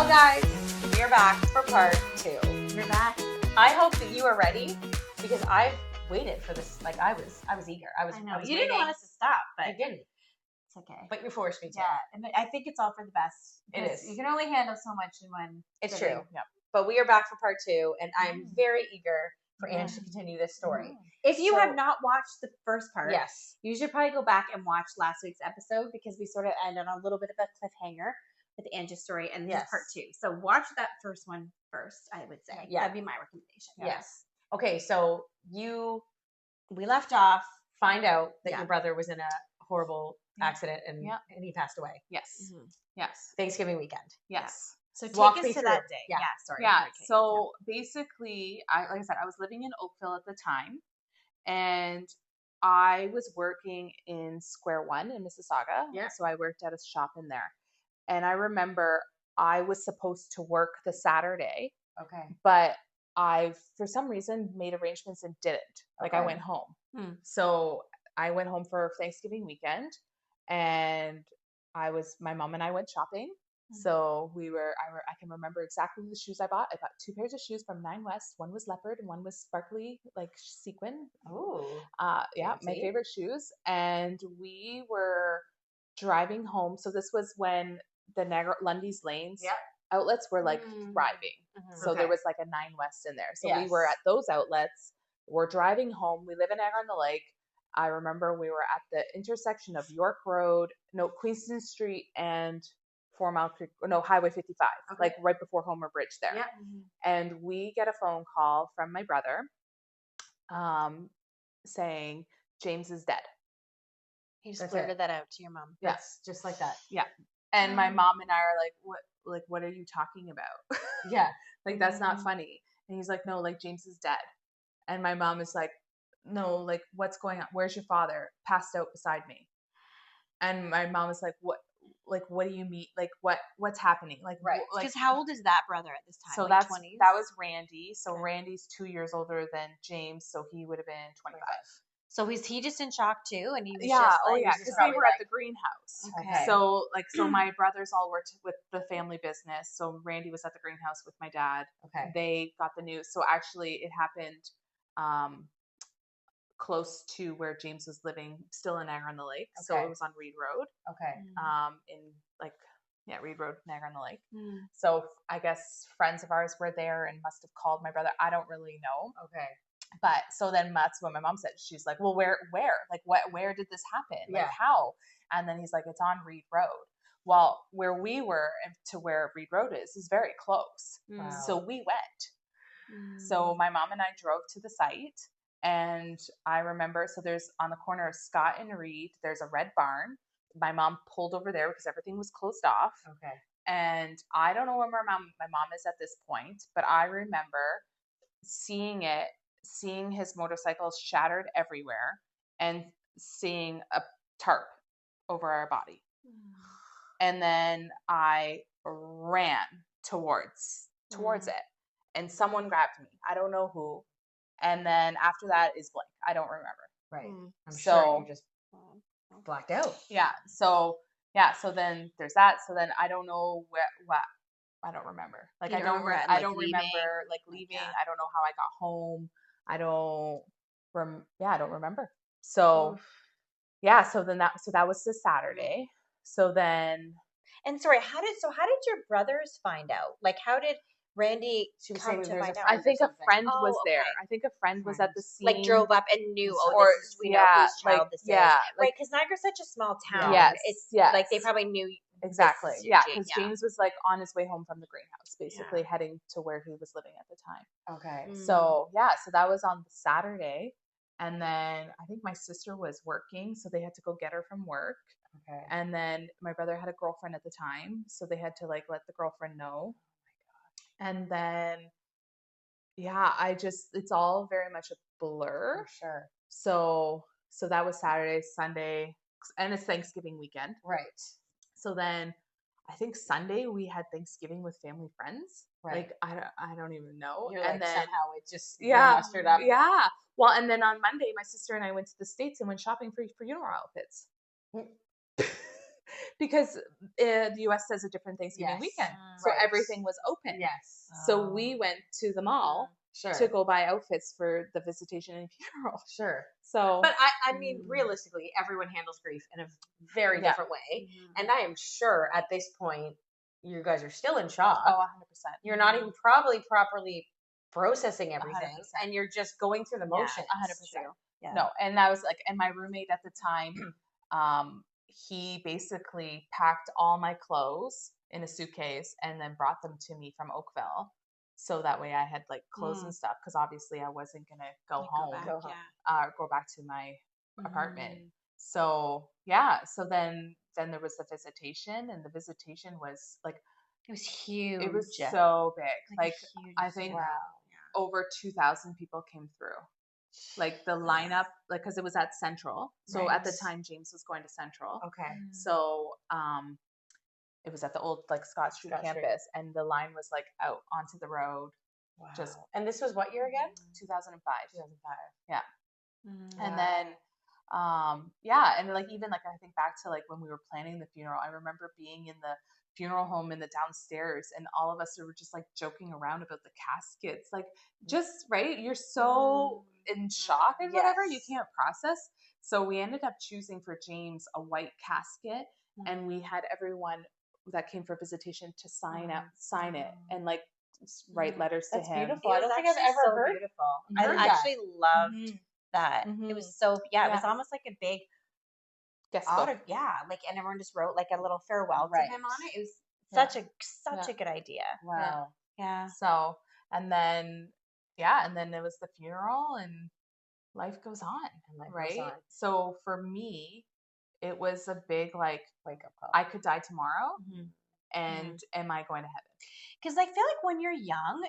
Well, guys, we're back for part 2. We're back. I hope that you are ready because I've waited for this. Like I was eager. I was You waiting. didn't want us to stop, but I didn't. it's okay. But you forced me to. Yeah, and I think it's all for the best. It is. You can only handle so much in one. It's sitting. true. Yeah. But we are back for part 2, and I'm Mm. very eager for Ange to continue this story. If you So- have not watched the first part, Yes. you should probably go back and watch last week's episode because we sort of end on a little bit of a cliffhanger with Ange's story, and this is part 2. So watch that first one first, I would say. Yeah. That'd be my recommendation. Yes. Okay, so We left off. find out that Yeah. your brother was in a horrible accident and Yeah. he passed away. Yes. Mm-hmm. Yes. Thanksgiving weekend. Yes. So Walk take me us to through. that day. Yeah. Sorry. Yeah. Okay, So basically, like I said, I was living in Oakville at the time, and I was working in Square One in Mississauga. Yeah. So I worked at a shop in there, and I remember I was supposed to work the Saturday, Okay. but I, for some reason, made arrangements and didn't. Like I Okay. went home. Hmm. So I went home for Thanksgiving weekend, and my mom and I went shopping. So I can remember exactly the shoes I bought. I bought 2 pairs of shoes from Nine West. One was leopard and one was sparkly, like sequin. Ooh. Yeah, my Fancy. favorite shoes. And we were driving home. So this was when the Lundy's Lanes Yep. outlets were like Mm. thriving. Mhm. So Okay. there was like a Nine West in there. So we were Yes. at those outlets. We're driving home. We live in Niagara-on-the-Lake. I remember we were at the intersection of Queenston Street and 4 Mile Creek, Highway 55, Okay. like right before Homer Bridge there. Yep. And we get a phone call from my brother saying James is dead. He just That's blurted that out to your mom. Yes. Just like that. And my mom and I are like, what are you talking about? Yeah. Like, that's not funny. And he's like, no, like James is dead. And my mom is like, no, like what's going on? Where's your father? Passed out beside me. And my mom is like, what do you mean? Like what's happening? Like, Right. like, Because how old is that brother at this time? so like that 20s? was Randy. So Okay. Randy's 2 years older than James. So he would have been 25. So is he just in shock too? And he was Yeah. just Oh like, yeah. just Because they probably were at like- the greenhouse. Okay. So so my brothers all worked with the family business. So Randy was at the greenhouse with my dad. Okay. They got the news. So actually it happened close to where James was living, still in Niagara-on-the-Lake. So Okay. it was on Reed Road. Okay. Reed Road, Niagara-on-the-Lake. Mm. So I guess friends of ours were there and must have called my brother. I don't really know. Okay. But so then that's what my mom said. She's like, well, where? Like, where did this happen? Like, Yeah. how? And then he's like, it's on Reed Road. Well, where we were to where Reed Road is very close. Wow. So we went. Mm. So my mom and I drove to the site, and I remember, so there's on the corner of Scott and Reed, there's a red barn. My mom pulled over there because everything was closed off. Okay. And I don't know where my mom is at this point, but I remember seeing his motorcycle shattered everywhere and seeing a tarp over our body. And then I ran towards it, and someone grabbed me. I don't know who. And then after that is blank. I don't remember. Right. Mm. I'm So- sure you just blacked out. Yeah. So then there's that. So then I don't know what I don't remember. Like You I don't don't remember, I like, don't leaving? remember like leaving. Yeah. I don't know how I got home. I don't I don't remember. So so that was the Saturday. So then And sorry, how did your brothers find out? Like, how did Randy She was come saying to there's find a out? I think a something. friend Oh, was there. okay. I think a friend was at the scene. Like drove up and knew, oh, Or- this is we know yeah, whose child like- this yeah, is, like- right? Because Niagara's such a small town. Yes, it's yes. like they probably knew Exactly. this is Yeah, James, because James was like on his way home from the greenhouse, basically Yeah. heading to where he was living at the time. Okay. Mm. So so that was on the Saturday. And then I think my sister was working, so they had to go get her from work. Okay. And then my brother had a girlfriend at the time, so they had to like let the girlfriend know. And then it's all very much a blur. For sure. So that was Saturday, Sunday, and it's Thanksgiving weekend. Right. So then I think Sunday we had Thanksgiving with family friends. Right. Like I don't even know. You're and like then somehow it just Yeah. mustered up. yeah. Well, and then on Monday my sister and I went to the States and went shopping for funeral outfits. because the U.S. does a different Thanksgiving Yes. weekend, so Right. everything was open. Yes. So we went to the mall Sure. to go buy outfits for the visitation and funeral. Sure. So, But I mean, realistically, everyone handles grief in a very Yeah. different way. And I am sure at this point, you guys are still in shock. oh, 100%. You're not even probably properly processing everything. 100%. And you're just going through the motions. 100%. Yeah. No, and I was like, and my roommate at the time, he basically packed all my clothes in a suitcase and then brought them to me from Oakville. So that way I had like clothes and stuff, because obviously I wasn't gonna go Like, home, back, Go home. yeah. go back to my apartment. Mhm. So yeah, so then there was the visitation, and the visitation was like, It was huge. it was so big. Like a huge I think event. over 2,000 people came through. Like the lineup, like because it was at Central. So at the Right. time James was going to Central. Okay. So it was at the old like Scott Street Scott Street. campus, and the line was like out onto the road. Wow. Just and this was what year again? 2005. 2005. Yeah. Mhm. And then yeah, and like even like I think back to like when we were planning the funeral, I remember being in the funeral home in the downstairs, and all of us were just like joking around about the caskets, like just right, you're so in shock and whatever, you Yes. can't process. So we ended up choosing for James a white casket, and we had everyone that came for visitation to sign it and like write letters That's to him. beautiful. I It was don't think I've actually ever so heard. beautiful. heard I that. actually loved Mhm. that. Mhm. It was so it was Yeah. almost like a big Guest book. like, and everyone just wrote like a little farewell Right. to him on it. It was Yeah. such a good idea. Wow. Yeah. So, and then, yeah, and then it was the funeral, and life goes on, And life goes right? on. So for me, it was a big like, Wake up call. I could die tomorrow, Mhm. and am I going to heaven? Because I feel like when you're young,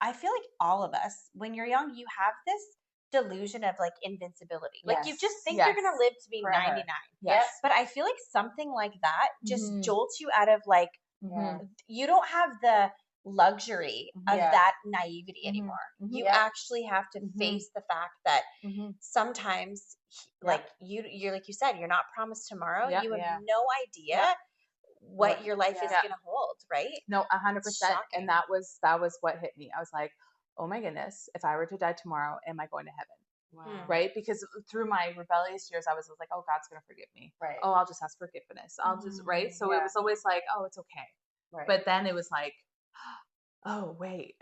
I feel like all of us, when you're young, you have this delusion of like invincibility. Like you just Yes. think you're gonna Yes. live to be Forever. 99. Yes. But I feel like something like that just Mhm. jolts you out of like Yeah. you don't have the luxury of Yeah. that naivety Mhm. anymore. Mhm. You Yep. actually have to Mhm. face the fact that Mhm. sometimes like you're like you said, you're not promised tomorrow. Yeah. You have Yeah. no idea Yeah. what your life is Yeah. gonna hold, right? No, 100%. shocking. And that was what hit me. I was like, oh my goodness, if I were to die tomorrow, am I going to heaven? Wow. Right? Because through my rebellious years, I was like, oh, God's going to forgive me. Right. Oh, I'll just ask forgiveness. I'll just, right? So it Yeah. was always like, oh, it's okay. Right. But then it was like, oh, wait,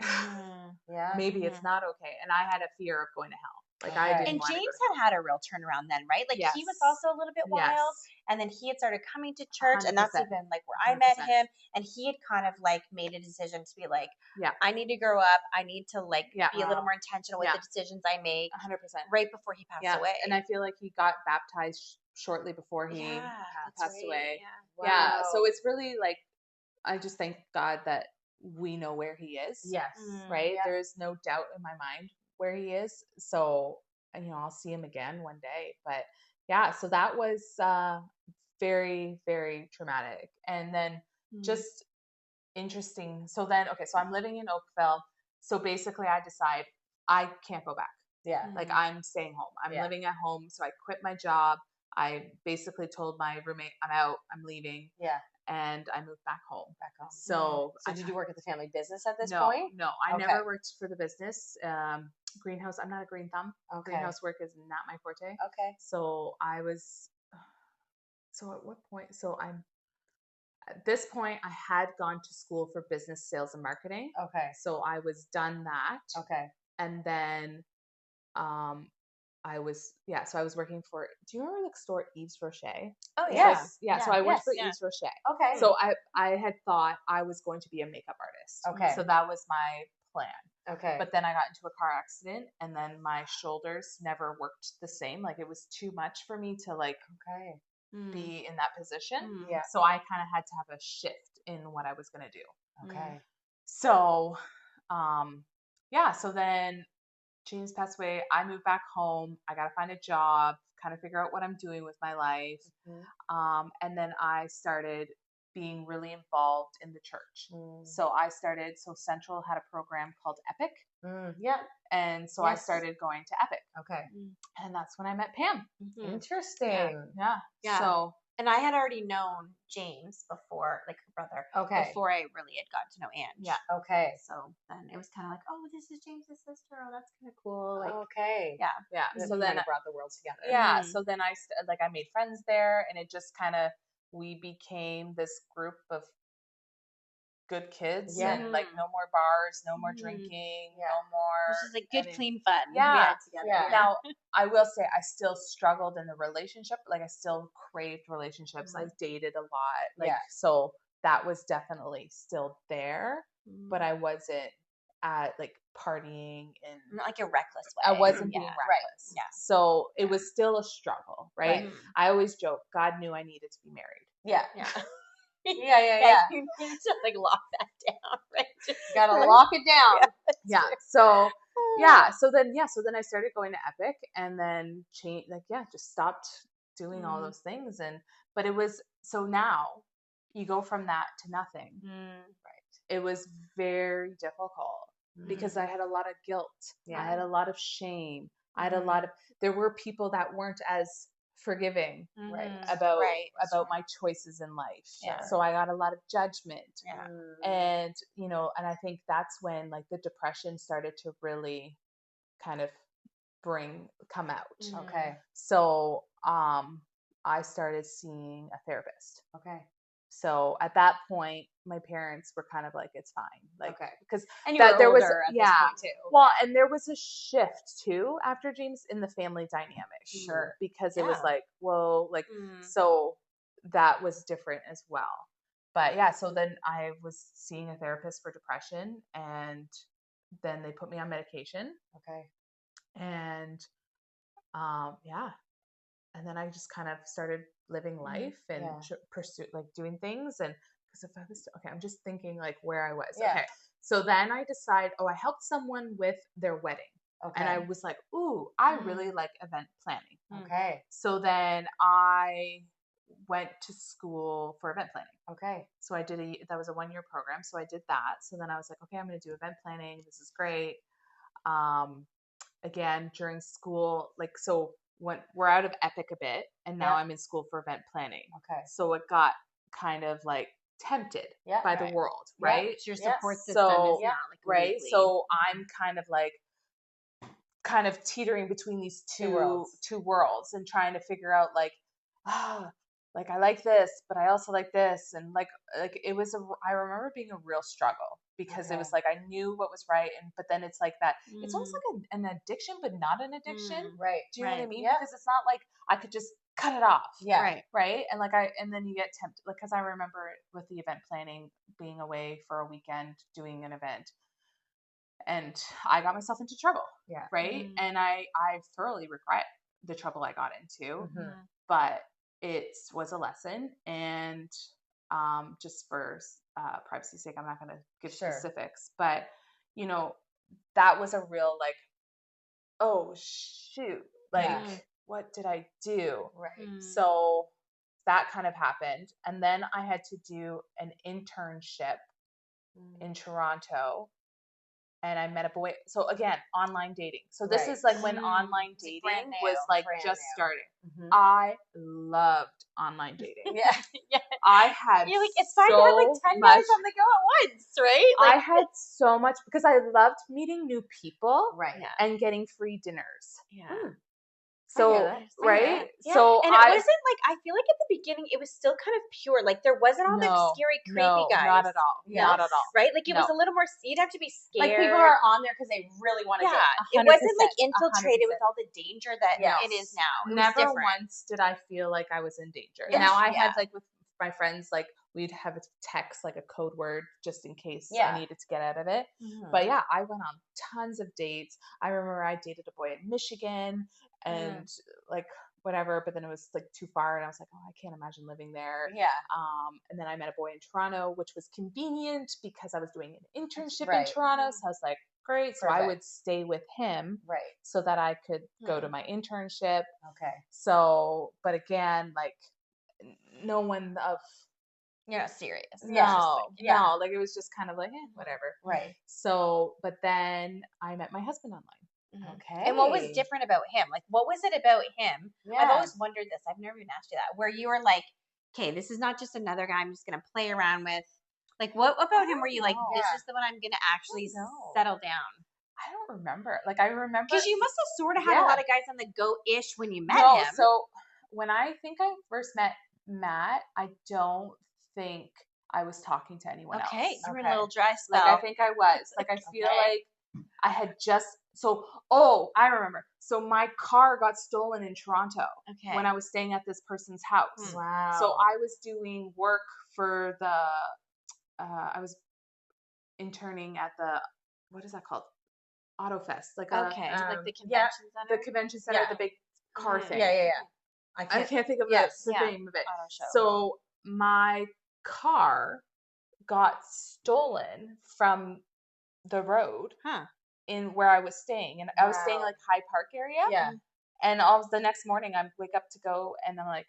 yeah. maybe it's not okay. And I had a fear of going to hell. Like I Okay. didn't And want to go James to hell. had a real turnaround then, right? Like he was Yes. also a little bit wild, Yes. and then he had started coming to church, and that's 100%. even like where I met 100%. him. And he had kind of like made a decision to be like, Yeah. I need to grow up. I need to like Yeah. be a little more intentional with Yeah. the decisions I make. 100%. Right before he passed Yeah. away. And I feel like he got baptized shortly before he that's passed right. away. Yeah. Yeah. So Wow. it's really like, I just thank God that we know where he is. Yes. Right? Yeah. There's no doubt in my mind where he is. So, I'll see him again one day. But yeah, so that was very, very traumatic. And then just interesting. So then, okay, so I'm living in Oakville. So basically, I decide I can't go back. Yeah. Like I'm staying home. I'm Yeah. living at home. So I quit my job. I basically told my roommate, I'm out, I'm leaving. Yeah. And I moved back home. Back home. So, So did you work at the family business at this no, point? No, I Okay. never worked for the business. Greenhouse, I'm not a green thumb. Okay. Greenhouse work is not my forte. Okay. So I was, so at what point? At this point, I had gone to school for business sales and marketing. Okay. So I was done that. Okay. And then I was working for, do you remember the store Yves Rocher? Oh It's yeah. like- yeah. So I worked for yeah. Yves Rocher. Okay. So I had thought I was going to be a makeup artist. Okay. So that was my plan. Okay. But then I got into a car accident, and then my shoulders never worked the same. Like it was too much for me to like okay. be in that position. Yeah. So I kind of had to have a shift in what I was going to do. Okay. So, yeah. So then James passed away. I moved back home. I got to find a job, kind of figure out what I'm doing with my life. And then I started being really involved in the church. So Central had a program called Epic. Yeah. And so I started going to Epic. Okay. And that's when I met Pam. Interesting. Yeah. Yeah. So And I had already known James before, like her brother, Okay. before I really had gotten to know Ange. Yeah. Okay. So then it was kind of like, oh, this is James's sister. Oh, that's kind of cool. Like, Okay. yeah. Yeah. So So then then, it brought the worlds together. yeah. Mhm. So then I made friends there, and it just kind of, we became this group of good kids, Yeah. and like no more bars, no more Mhm. drinking, Yeah. no more. Which is like good, any- clean fun. Yeah. We had together. Yeah. Now, I will say I still struggled in the relationship. Like I still craved relationships. I dated a lot. Like, Yeah. so that was definitely still there, Mhm. but I wasn't at like partying and Not like a reckless way. I wasn't being Yeah. reckless. Yeah. So it was still a struggle, right? Mhm. I always joke, God knew I needed to be married. Yeah. Yeah. Yeah. You need to like lock that down, right? Just Gotta like- lock it down. Yeah. So so then I started going to Epic, and then just stopped doing all Mhm. those things. But it was, so now you go from that to nothing. It was very difficult because I had a lot of guilt. Yeah. I had a lot of shame. I had a lot of, there were people that weren't as forgiving Right. about my choices in life. Yeah. So I got a lot of judgment. Yeah. And, and I think that's when like the depression started to really kind of come out. Okay. So, I started seeing a therapist. Okay. So at that point, my parents were kind of like, it's fine. Like, Okay. because And you that were there was, older at yeah. this point too. Well, and there was a shift too after James in the family dynamic. Sure. Because it was Yeah. like, whoa, like, Mhm. so that was different as well. But yeah, so then I was seeing a therapist for depression, and then they put me on medication, Okay. and and then I just kind of started living life and Yeah. pursue like doing things. And because if I was I'm just thinking like where I was. Yeah. Okay, so then I decide, I helped someone with their wedding, Okay. and I was like, ooh, I really like event planning. Okay. So then I went to school for event planning. Okay. So I did that was a 1-year program. So I did that. So then I was like, okay, I'm going to do event planning. This is great. Again, during school, like, so when we're out of Epic a bit, and now Yeah. I'm in school for event planning. Okay. So it got kind of like tempted Yeah. by Right. the world, Yeah. right? Your Yeah. support system So- is not like Right. weekly. So I'm kind of teetering between these two worlds and trying to figure out like, like I like this, but I also like this. And like it was I remember being a real struggle, because it was like, I knew what was right. But then it's like that, it's almost like an addiction, but not an addiction. Right. Do you know what I Right. mean? Yeah. Because it's not like I could just cut it off. Yeah. Right. Right. And and then you get tempted, like, cause I remember with the event planning, being away for a weekend doing an event, and I got myself into trouble. Yeah. Right. And I thoroughly regret the trouble I got into, Mhm. but it was a lesson. And just for privacy's sake, I'm not going to give Sure. specifics, but that was a real like, oh shoot, like, Yeah. what did I do? Right. So that kind of happened. And then I had to do an internship in Toronto, and I met a boy. So again, online dating. So this Right. is like when online It's like brand dating new, was like brand just new. starting. Mhm. I loved online dating. Yeah. I had You're like, it's fine to have like 10 guys on the go at once, right? I Like, had so much, because I loved meeting new people Right. Yeah. and getting free dinners. Yeah. So that. right. Yeah. So And it wasn't like, I feel like at the beginning it was still kind of pure. Like there wasn't all the scary, creepy guys. not at all. Yeah. Not at all. Right? Like it was No. a little more, you'd have to be scared. Like people are on there because they really want to yeah. date. It wasn't like 100%, infiltrated with all the danger that Yes. it is now. It was Never different. once did I feel like I was in danger. Yeah. Now I Yeah. had like with my friends, like we'd have a text, like a code word, just in case Yeah. I needed to get out of it. Mhm. But yeah, I went on tons of dates. I remember I dated a boy in Michigan and like whatever, but then it was like too far, and I was like, oh, I can't imagine living there. Yeah. And then I met a boy in Toronto, which was convenient because I was doing an internship Right. in Toronto. So I was like, great. So I Perfect. would stay with him Right. so that I could go to my internship. Okay. So, but again, like no one of You're not serious. no, yeah. no, like it was just kind of like, whatever. Right. So, but then I met my husband online. Okay. And what was different about him? Like, what was it about him? Yeah. I've always wondered this. I've never even asked you that. Where you were like, okay, this is not just another guy I'm just gonna play around with. Like, what about him? Were you like, this Yeah. is the one I'm gonna actually know. settle down? I don't remember. Like I remember Because you must have sort of had a Yeah. lot of guys on the go-ish when you met No, him. so when I think I first met Matt, I don't think I was talking to anyone Okay, else. you were in Okay. a little dry spell. Like I think I was. Like I feel Okay. like I had just I remember. So my car got stolen in Toronto Okay. when I was staying at this person's house. Wow. So I was doing work for the I was interning at the what is that called? Auto Fest. Like a Okay, like the yeah, convention center. the convention center, Yeah. the big car Mhm. thing. Yeah. I can't think of Yes. the Yeah. name of it. Auto show. So my car got stolen from the road Huh. in where I was staying, and I was staying Wow. like High Park area. Yeah. And all the next morning, I wake up to go, and I'm like,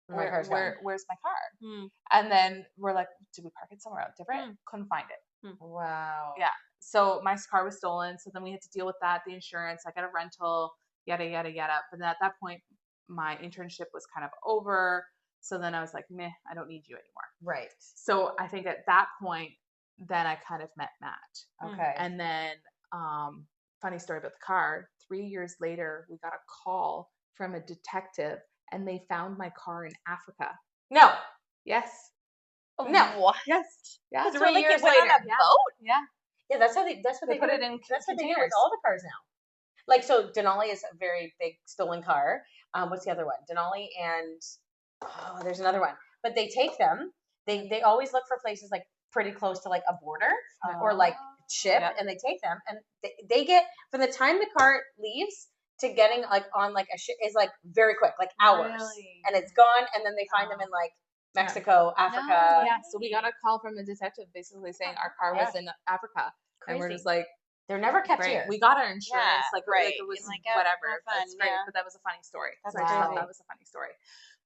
My car's gone. where's my car? Hmm. And then we're like, did we park it somewhere else different? Couldn't find it. Wow. Yeah. So my car was stolen. So then we had to deal with that, the insurance. I got a rental, yada yada yada. But then at that point, my internship was kind of over. So then I was like, meh, I don't need you anymore. Right. So I think at that point, then I kind of met Matt. Okay. And then, funny story about the car. 3 years later, we got a call from a detective, and they found my car in Africa. No. Yes. No. What? Yes. Yeah. 3 years went later. on a boat? Yeah. Yeah, that's what they put do. it in That's what they do with containers. all the cars now. Like, so Denali is a very big stolen car. What's the other one? Denali and there's another one. But they take them. They always look for places like pretty close to like a border or like ship, Yeah. and they take them, and they get from the time the car leaves to getting like on like a ship is like very quick, like hours, Really? and it's gone, and then they find them in like Mexico, Africa. Yeah. So we got a call from a detective basically saying our car was in Africa. And we're just like, They're never kept great. here. We got our insurance, Yeah, like right. it was And, like, whatever. how fun, That's great, yeah. but that was a funny story. That's So I just thought crazy. that was a funny story.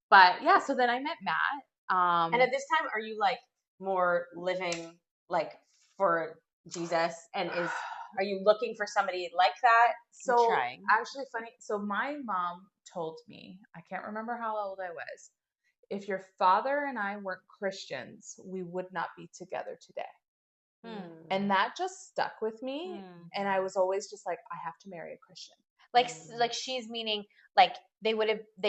But yeah, so then I met Matt. And at this time, are you like more living like for Jesus, and are you looking for somebody like that? so trying. actually funny. So my mom told me, I can't remember how old I was, if your father and I weren't Christians, we would not be together today. And that just stuck with me. And I was always just like, I have to marry a Christian. Like she's meaning like they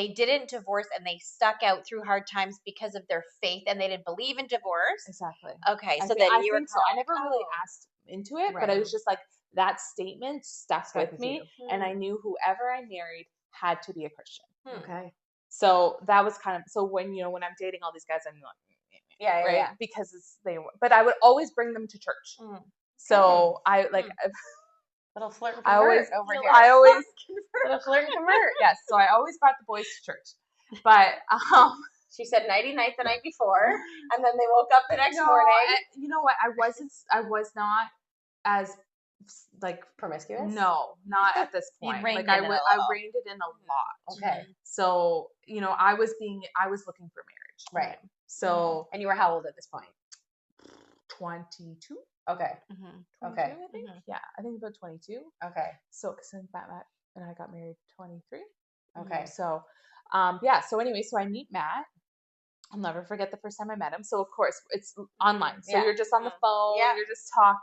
didn't divorce and they stuck out through hard times because of their faith and they didn't believe in divorce. Exactly. Okay, so I then you were think so. I never really asked into it, but it was just like that statement stuck with me. And I knew whoever I married had to be a Christian. Okay. So that was kind of, so when, when I'm dating all these guys, I'm like, Yeah, right? yeah. Because but I would always bring them to church. So I like, Little flirt and I convert always, over here. I always, Little flirt and convert. yes. So I always brought the boys to church, but, She said nighty night the night before, and then they woke up the next morning. You know what? I was not as like Promiscuous? No, not at this point. reined Like it in a I little. reined it in a lot. Okay. So, I was looking for marriage. Right. So And you were how old at this point? 22. Okay. 22, Okay. I think. Yeah, I think about 22. Okay. So, because Matt and I got married 23. Okay. So, yeah. So anyway, so I meet Matt. I'll never forget the first time I met him. So of course it's online. So Yeah. you're just on the phone. Yeah. You're just talking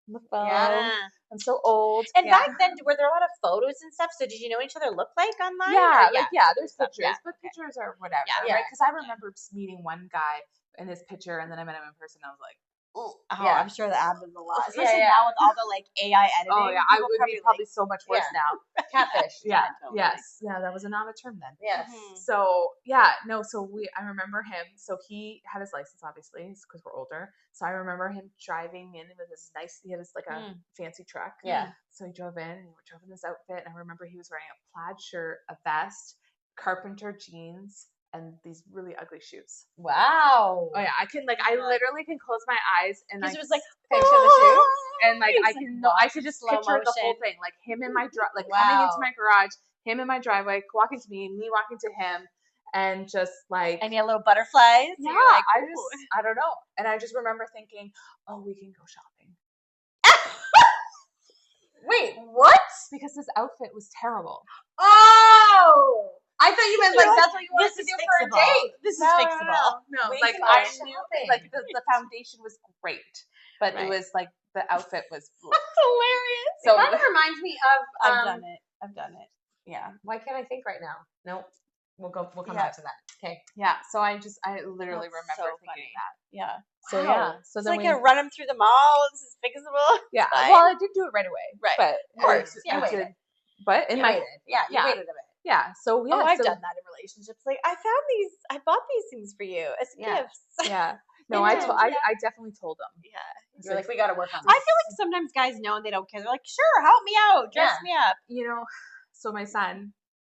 on the phone. Yeah. I'm so old. And back then, were there a lot of photos and stuff? So did you know each other look like online? Yeah, Or- there's stuff, pictures, yeah, but pictures are whatever, Yeah. right? Because I remember meeting one guy in his picture, and then I met him in person. And I was like, Oh, Yeah. I'm sure that happens a lot. Yeah, Especially yeah. now with all the like AI editing. oh yeah, I people would be probably like, so much worse Yeah. now. Catfish. Yeah, totally. yes, yeah, that was not a term then. Yes. Mhm. So yeah, no, so I remember him. So he had his license, obviously, because we're older. So I remember him driving in with his he had his like a fancy truck. Yeah. So he drove in, and we drove in this outfit, and I remember he was wearing a plaid shirt, a vest, carpenter jeans, and these really ugly shoes. Wow. Oh yeah, I literally can close my eyes and Because like it was like, Picture the shoes. and like It's I like can no, I could just slow picture the whole motion. thing, like him in my coming Wow. into my garage, him in my driveway, walking to me walking to him, and just like and you had little butterflies. yeah, You're like, I don't know, and I just remember thinking, oh, we can go shopping Wait, what? because his outfit was terrible. Oh! I thought you meant like You're like, that's what you wanted this to is do for a fixable. date. This is No, fixable. no. We Like can I go knew, shopping. like the foundation was great, but it Right. was like the outfit was. That's hilarious. So, So it kind of reminds me of I've done it. yeah, why can't I think right now? Nope. We'll come Yeah. back to that. Okay. yeah. So I literally That's remember so thinking funny. that. Yeah. So Wow. yeah. So It's then like we. a run them through the mall. This is fixable. Yeah. Fine. Well, I did do it right away. Right. But Of course. it- Yeah. it You did- waited. But in You my waited. Yeah, you yeah. waited a bit. yeah. So yeah. Oh, I've so, done that in relationships. Like, I bought these things for you as Yeah. gifts. Yeah. No, And I definitely told them. Yeah. You're like, we got to work on I this. feel like sometimes guys know and they don't care. They're like, sure, help me out, dress Yeah. me up. You know, so my son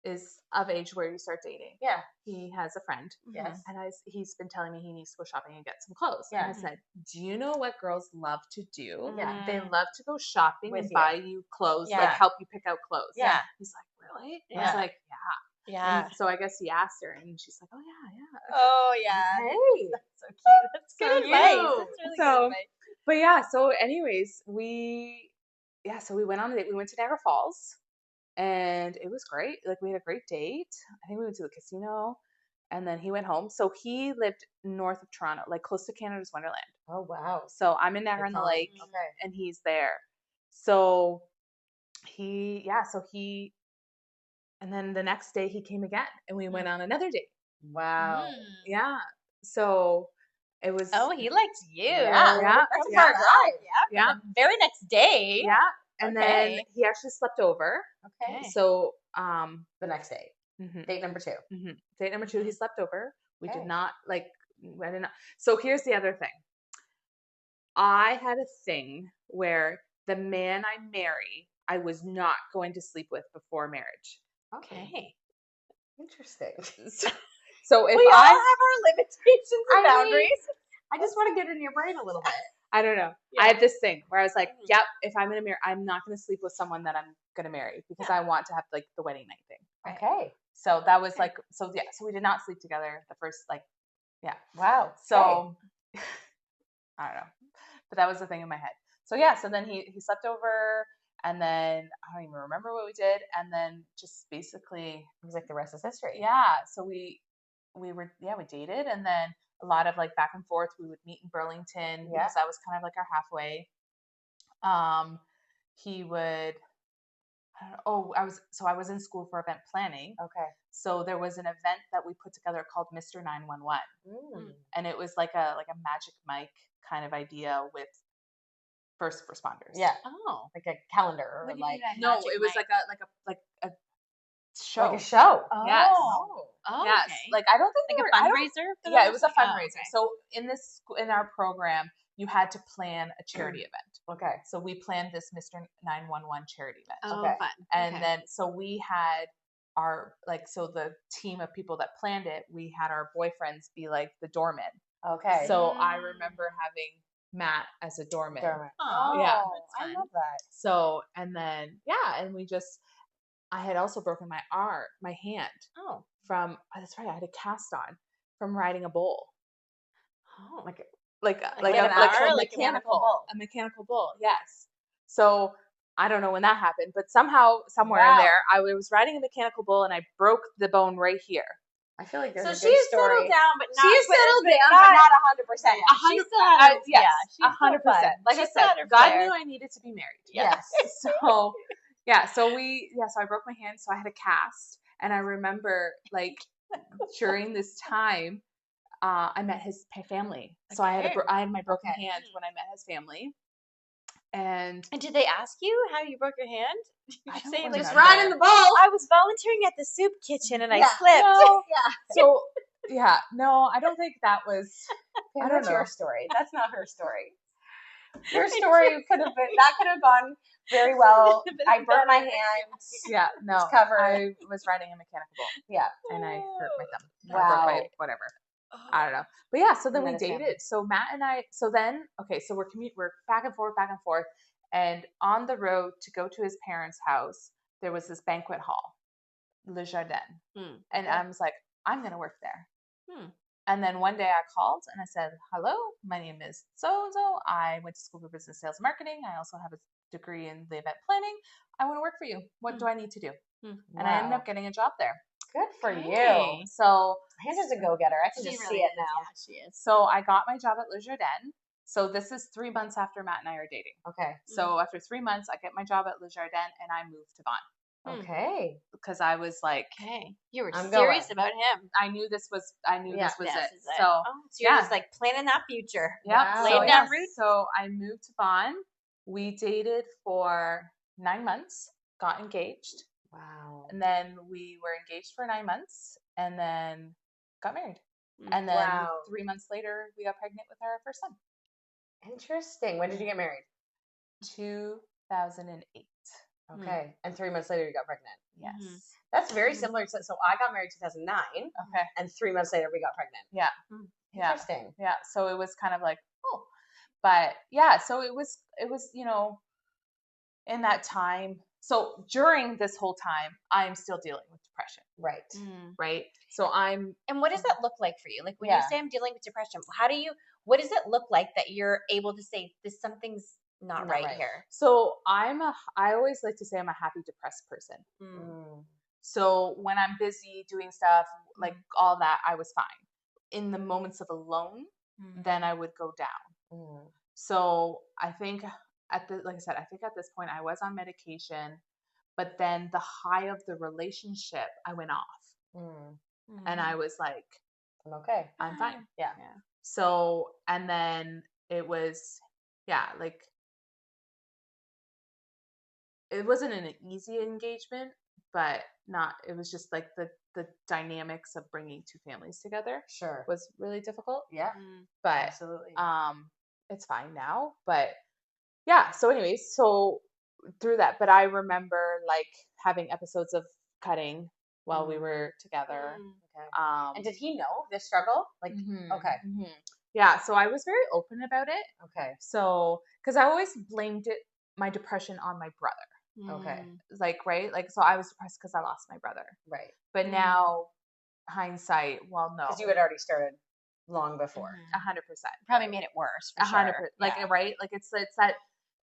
is of age where you start dating. Yeah. He has a friend. Yes. And he's been telling me he needs to go shopping and get some clothes. Yeah. And I said, do you know what girls love to do? Yeah. They love to go shopping With and you. buy you clothes, Yeah. like help you pick out clothes. Yeah. He's like, really? I Yeah. was like, yeah. Yeah. And so I guess he asked her and she's like, oh yeah. Oh yeah. Hey. That's so cute. That's So good advice. cute. That's really So- good advice. But yeah, so anyways, so we went on a date. We went to Niagara Falls and it was great. Like we had a great date. I think we went to the casino and then he went home. So he lived north of Toronto, like close to Canada's Wonderland. Oh, wow. So I'm in Niagara on the That's Lake awesome. Okay. and he's there. So and then the next day he came again and we went on another date. Wow. Mm. Yeah. So it was. Oh, he likes you. Yeah. Yeah. That's a Yeah. far drive. Yeah. Yeah. The very next day. Yeah. And then Okay. he actually slept over. Okay. Okay. So, The next day. mhm, Date number 2. mhm. Date number 2, he slept over. We Okay. did not I did not. So here's the other thing. I had a thing where the man I marry, I was not going to sleep with before marriage. Okay. Interesting. So if We all I, have our limitations and I mean, boundaries. I just want to get in your brain a little bit. I don't know. Yeah. I had this thing where I was like, Mhm. yep, if I'm gonna marry, I'm not gonna sleep with someone that I'm gonna marry because I want to have like the wedding night thing. Right. Okay. So that was Okay. like, so we did not sleep together the first Wow. So I don't know, but that was the thing in my head. So yeah, so then he slept over, and then I don't even remember what we did, and then just basically It was like the rest is history. yeah. So we dated, and then a lot of like back and forth. We would meet in Burlington Yeah. because that was kind of like our halfway. He would. I was in school for event planning. Okay. So there was an event that we put together called Mr. 911. Mm. And it was like a Magic Mike kind of idea with first responders. Yeah. Oh. Like a calendar or What do you like mean by No, Magic it was Mike? like a show. like a show. Oh. Yes. Oh, Yes. okay. Like I don't think like they a were- I don't- fundraiser? For Yeah, it those? was a Like, oh, fundraiser. okay. So in our program, you had to plan a charity event. Okay. So we planned this Mr. 911 charity event. Oh, Okay. fun. And Okay. then so we had the team of people that planned it, we had our boyfriends be like the doormen. Okay. So I Mm. remember having Matt as a doorman. Dermot. Oh, Yeah. that's I fun. love that. So and then and I had also broken my hand Oh. from that's right, I had a cast on from riding a bull. Oh. Like an a hour, like a mechanical bull. a mechanical bull. Yes. So I don't know when that happened, but somehow somewhere Wow. in there I was riding a mechanical bull and I broke the bone right here. I feel like there's So a good she's story. settled down, but not. She's settled but down, but not 100%. She still had her, yes, yeah, she's still 100%. fun. Like She I still had said, her God flair. knew I needed to be married. Yes. So so I broke my hand, so I had a cast, and I remember like during this time, I met his family. So I Okay. had my broken Okay. hand when I met his family, and And did they ask you how you broke your hand? Did I you don't say like remember. Just riding the bull. I was volunteering at the soup kitchen and I Yeah. slipped? No. Yeah. so no, I don't think that was. I don't That's know. your story. That's not her story. Your story could have gone very well. I broke my hand. Yeah, no, It's covered. I was riding a mechanical bull, Yeah. and I hurt my thumb. Or Wow. broke my whatever. I don't know. But yeah, so then we Met his family. dated. So Matt and I, so we're back and forth. And on the road to go to his parents' house, there was this banquet hall, Le Jardin. Hmm. And Okay. I was like, I'm going to work there. Hmm. And then one day I called and I said, hello, my name is so-and-so. I went to school for business sales and marketing. I also have a degree in the event planning. I want to work for you. What do I need to do? And I ended Wow. up getting a job there. Good for Okay. you. So Hannah's a go-getter. I can She just really see it is. now. Yeah, she is. so I got my job at Le Jardin. So this is 3 months after Matt and I are dating. Okay. So after 3 months, I get my job at Le Jardin and I moved to Vaughan Okay. because I was like, Okay. You were I'm serious going. about him. I knew this was Yeah, it. This is it. So Oh, so you're yeah. just like planning that future. yeah, Wow. so Laying yeah, down roots. so I moved to Vaughan. We dated for 9 months, got engaged, Wow. and then we were engaged for 9 months, and then got married. And then Wow. 3 months later, we got pregnant with our first son. Interesting. When did you get married? 2008. Okay. And 3 months later, you got pregnant. Yes. That's very similar. So I got married 2009, Okay. and 3 months later, we got pregnant. Yeah. Yeah. Interesting. Yeah. So it was kind of like, oh, but yeah. So it was, in that time. So during this whole time, I'm still dealing with depression, Right. right? So I'm, And what does that look like for you? Like when Yeah. you say I'm dealing with depression, what does it look like that you're able to say this something's not Not right right. here? so I always like to say I'm a happy depressed person. Mm. So when I'm busy doing stuff, like all that, I was fine. In the moments of alone, then I would go down. Mm. So I think like I said, I think at this point I was on medication, but then the high of the relationship, I went off Mm. and I was like, I'm okay. I'm fine. Yeah. So, and then it was, like it wasn't an easy engagement, but it was just like the dynamics of bringing two families together Sure. was really difficult. Yeah. But Absolutely. it's fine now. But yeah, so anyways, so through that, but I remember like having episodes of cutting while we were together. Okay. And did he know this struggle? Like, okay. Yeah, so I was very open about it. Okay. So, because I always blamed my depression on my brother. Okay. Like, right? Like, so I was depressed because I lost my brother. Right. But now, hindsight, well, no. Because you had already started long before. 100%. Probably made it worse. For 100%. sure. Like, Yeah. right? Like, it's that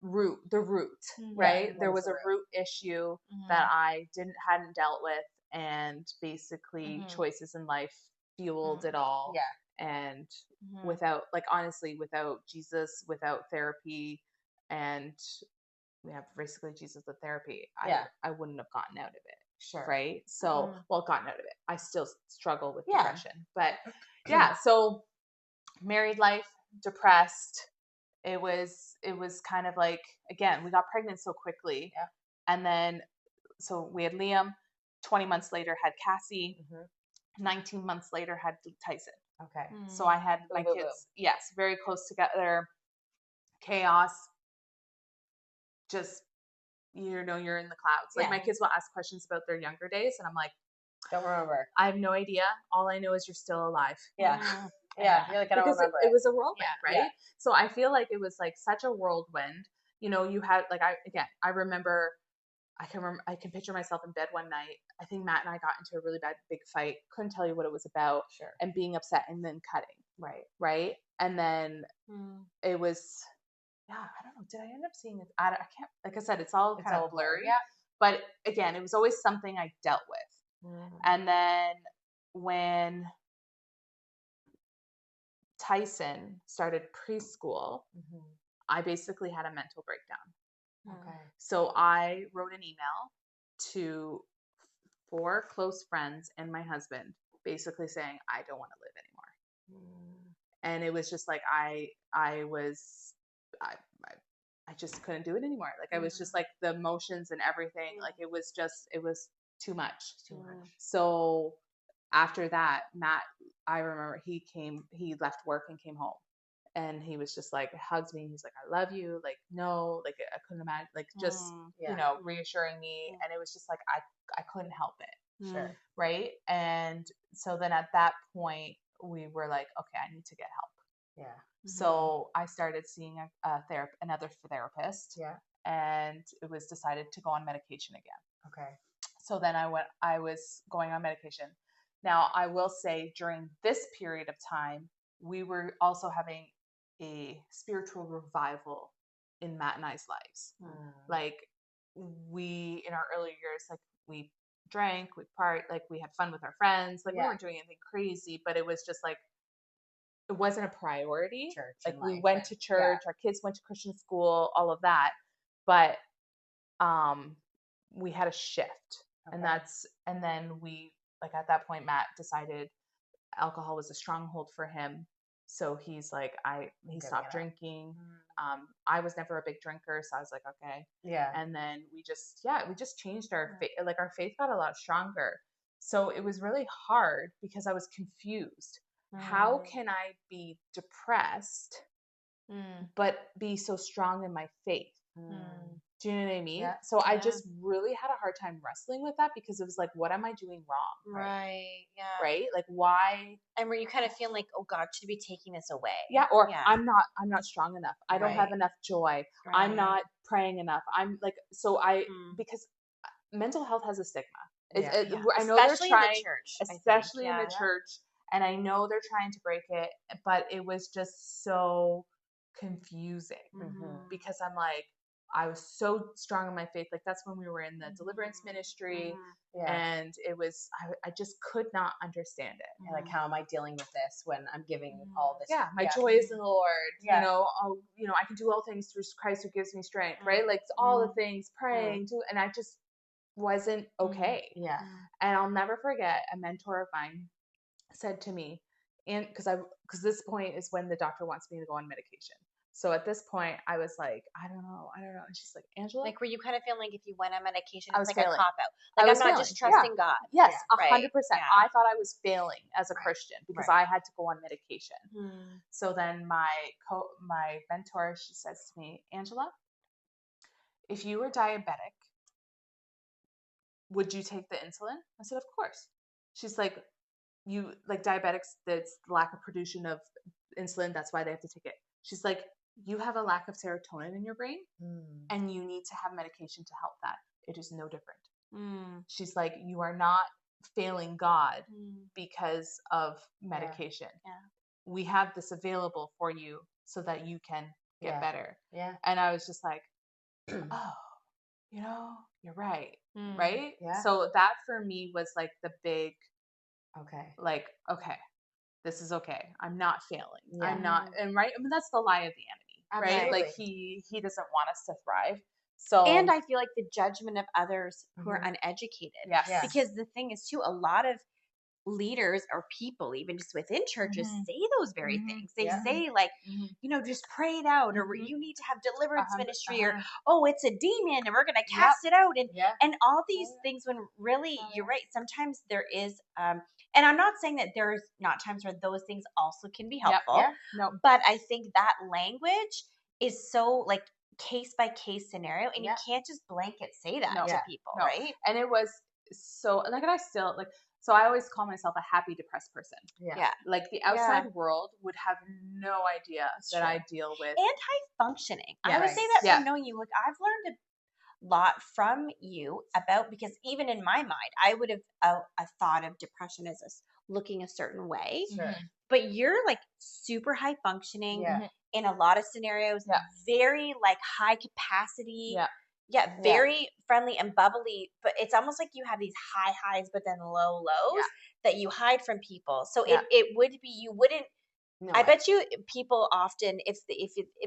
the root, right? What There is was the a root issue that I hadn't dealt with, and basically choices in life fueled it all. Yeah. And without, like, honestly, without Jesus, without therapy, and we have basically Jesus with therapy, I wouldn't have gotten out of it. Sure. Right. So, well, gotten out of it. I still struggle with Yeah. depression, but yeah. So, married life, depressed. It was kind of like, again, we got pregnant so quickly, and then so we had Liam. 20 months later, had Cassie. 19 months later, had Tyson. Okay. So I had my kids, yes, very close together. Chaos. Just, you're in the clouds. Like, my kids will ask questions about their younger days, and I'm like, don't remember. I have no idea. All I know is you're still alive. Yeah. Yeah. You're like, I don't remember it was a whirlwind, right? Yeah. So I feel like it was like such a whirlwind. You had like, I remember, I can picture myself in bed one night. I think Matt and I got into a really big fight. Couldn't tell you what it was about. Sure. And being upset and then cutting. Right. Right. And then it was, I don't know. Did I end up seeing it? I can't, like I said, it's all kind of blurry. Yeah. But again, it was always something I dealt with. And then when Tyson started preschool, I basically had a mental breakdown. Okay. So I wrote an email to 4 close friends and my husband, basically saying, I don't want to live anymore. And it was just like, I just couldn't do it anymore. Like, I was just like, the emotions and everything, like, it was too much. So after that, Matt, I remember he left work and came home, and he was just like, hugs me. He's like, I love you. Like, no, like, I couldn't imagine, like, just, reassuring me. And it was just like, I couldn't help it. Sure. Right. And so then at that point, we were like, okay, I need to get help. Yeah. So I started seeing another therapist. Yeah. And it was decided to go on medication again. Okay. So then I was going on medication. Now, I will say, during this period of time, we were also having a spiritual revival in Matt and I's lives. Like, we, in our early years, like, we drank, we part, like we had fun with our friends, like we Yeah. weren't doing anything crazy, but it was just like it wasn't a priority. Church Like and we life went and to church, our kids went to Christian school, all of that, but um we had a shift. And Okay. and then we, like at that point Matt decided alcohol was a stronghold for him. So he's like, he Gotta stopped get out. drinking. I was never a big drinker, so I was like, okay. Yeah. And then we just changed our faith. Like our faith got a lot stronger. So it was really hard because I was confused. How can I be depressed but be so strong in my faith? Do you know what I mean? Yeah. So I Yeah. just really had a hard time wrestling with that because it was like, what am I doing wrong? Right. Yeah. Right? Like why? And where you kind of feel like, oh, God should be taking this away. Yeah, or Yeah. I'm not strong enough. I don't have Right. enough joy. I'm Right. not praying enough. I'm like, so because mental health has a stigma. Yeah. Yeah. I know they're Especially in trying, the church. I think. especially in the Yeah. church, and I know they're trying to break it, but it was just so confusing because I'm like, I was so strong in my faith. Like that's when we were in the deliverance ministry, Yeah. and it was I just could not understand it. And like, how am I dealing with this when I'm giving all this? Yeah, my joy is in the Lord. Yeah. I can do all things through Christ who gives me strength, right? Like all the things, praying, and I just wasn't okay. Yeah. And I'll never forget a mentor of mine said to me, and because this point is when the doctor wants me to go on medication. So at this point, I was like, I don't know. And she's like, Angela, Like where you kind of feel like if you went on medication, I it's was like failing. a cop out. I Like was I'm not failing. just trusting God. Yes, Right. 100%. Yeah. I thought I was failing as a Christian because Right. I had to go on medication. So then my mentor, she says to me, Angela, if you were diabetic, would you take the insulin? I said, of course. She's like, you like diabetics, that's lack of production of insulin, that's why they have to take it. She's like, you have a lack of serotonin in your brain and you need to have medication to help that. It is no different. She's like, you are not failing God because of medication. Yeah. We have this available for you so that you can get better. Yeah. And I was just like, oh, you're right. Right? Yeah. So that for me was like the big, Okay. like, okay, this is okay. I'm not failing. Yeah. I'm not, and right. I mean, that's the lie of the enemy, right? Absolutely. Like he doesn't want us to thrive. So, And I feel like the judgment of others who are uneducated. yes. Yeah. Because the thing is too, a lot of leaders or people, even just within churches, say those very things. They say like, just pray it out, or you need to have deliverance ministry, or oh, it's a demon and we're gonna cast it out, and all these things. When really, you're right. Sometimes there is, and I'm not saying that there's not times where those things also can be helpful. Yeah. No. But I think that language is so like case by case scenario, and you can't just blanket say that to people, right? And it was so like, and I still like. So I always call myself a happy depressed person. Yeah. Like the outside world would have no idea that I deal with. And high functioning. Yeah, I would right. say that Yeah. from knowing you. Like I've learned a lot from you about, because even in my mind, I would have a thought of depression as looking a certain way. Sure. But you're like super high functioning Yeah. in a lot of scenarios. Yeah. Very like high capacity. Yeah. Yeah, very friendly and bubbly, but it's almost like you have these high highs, but then low lows that you hide from people. So it would be, you wouldn't. No, I bet you people often, if